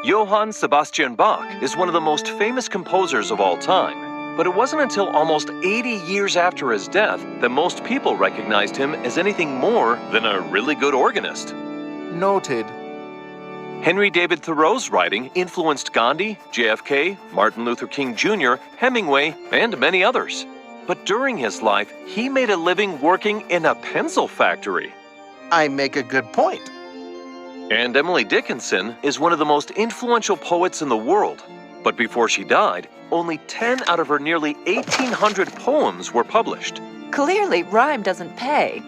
Johann Sebastian Bach is one of the most famous composers of all time, but it wasn't until almost 80 years after his death that most people recognized him as anything more than a really good organist. Noted. Henry David Thoreau's writing influenced Gandhi, JFK, Martin Luther King Jr., Hemingway, and many others. But during his life, he made a living working in a pencil factory. I make a good point. And Emily Dickinson is one of the most influential poets in the world. But before she died, only 10 out of her nearly 1,800 poems were published. Clearly, rhyme doesn't pay.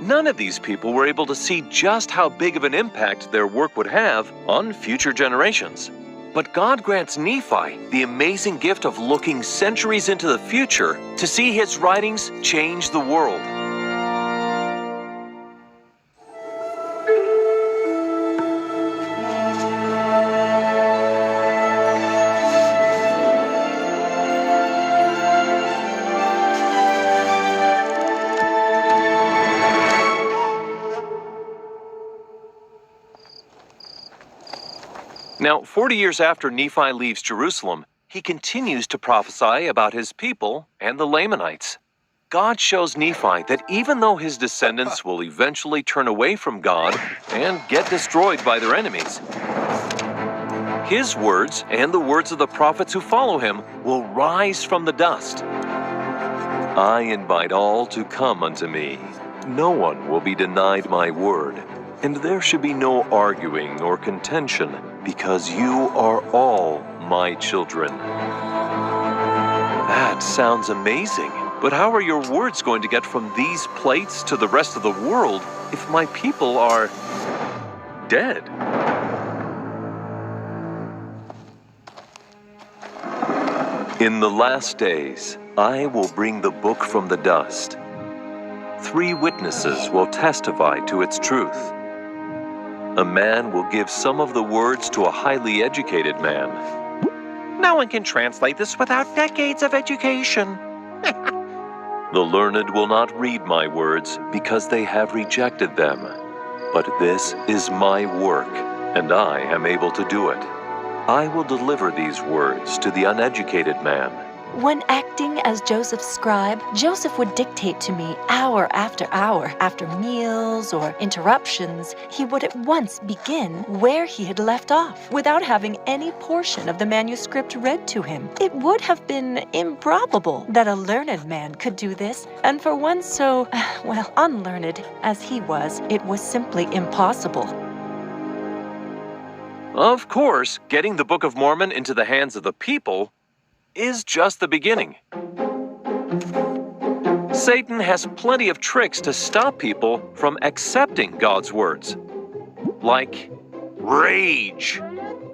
None of these people were able to see just how big of an impact their work would have on future generations. But God grants Nephi the amazing gift of looking centuries into the future to see his writings change the world. Now, 40 years after Nephi leaves Jerusalem, he continues to prophesy about his people and the Lamanites. God shows Nephi that even though his descendants will eventually turn away from God and get destroyed by their enemies, his words and the words of the prophets who follow him will rise from the dust. I invite all to come unto me. No one will be denied my word, and there should be no arguing or contention, because you are all my children. That sounds amazing, but how are your words going to get from these plates to the rest of the world if my people are dead? In the last days, I will bring the book from the dust. 3 witnesses will testify to its truth. A man will give some of the words to a highly educated man. No one can translate this without decades of education. The learned will not read my words because they have rejected them. But this is my work, and I am able to do it. I will deliver these words to the uneducated man. When acting as Joseph's scribe, Joseph would dictate to me hour. After meals or interruptions, he would at once begin where he had left off, without having any portion of the manuscript read to him. It would have been improbable that a learned man could do this, and for one so, unlearned as he was, it was simply impossible. Of course, getting the Book of Mormon into the hands of the people is just the beginning. Satan has plenty of tricks to stop people from accepting God's words. Like rage.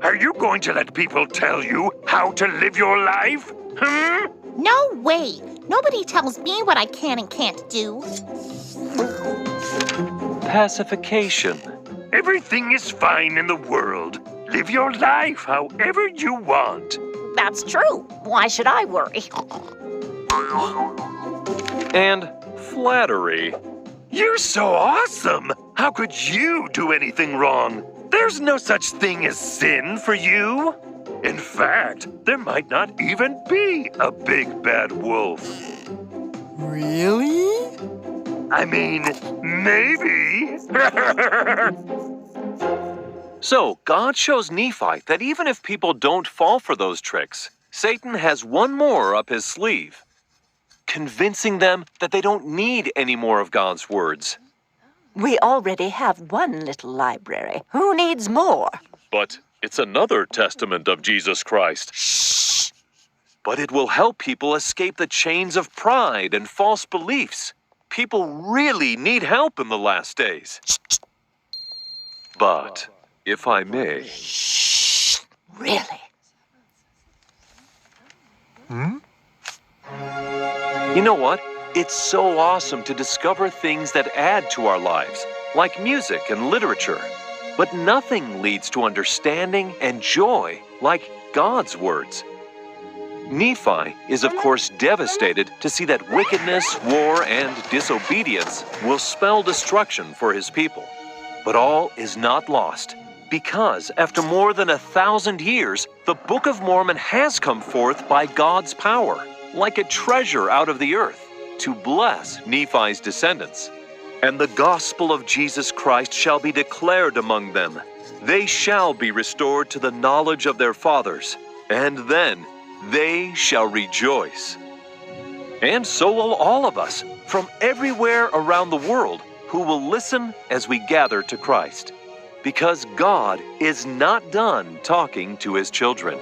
Are you going to let people tell you how to live your life? No way. Nobody tells me what I can and can't do. Pacification. Everything is fine in the world. Live your life however you want. That's true. Why should I worry? And flattery. You're so awesome! How could you do anything wrong? There's no such thing as sin for you. In fact, there might not even be a big bad wolf. Really? I mean, maybe. So, God shows Nephi that even if people don't fall for those tricks, Satan has one more up his sleeve, convincing them that they don't need any more of God's words. We already have one little library. Who needs more? But it's another testament of Jesus Christ. Shh! But it will help people escape the chains of pride and false beliefs. People really need help in the last days. But, if I may... Shh! Really? You know what? It's so awesome to discover things that add to our lives, like music and literature. But nothing leads to understanding and joy like God's words. Nephi is, of course, devastated to see that wickedness, war, and disobedience will spell destruction for his people. But all is not lost. Because after more than 1,000 years, the Book of Mormon has come forth by God's power, like a treasure out of the earth, to bless Nephi's descendants. And the gospel of Jesus Christ shall be declared among them. They shall be restored to the knowledge of their fathers, and then they shall rejoice. And so will all of us, from everywhere around the world, who will listen as we gather to Christ. Because God is not done talking to his children.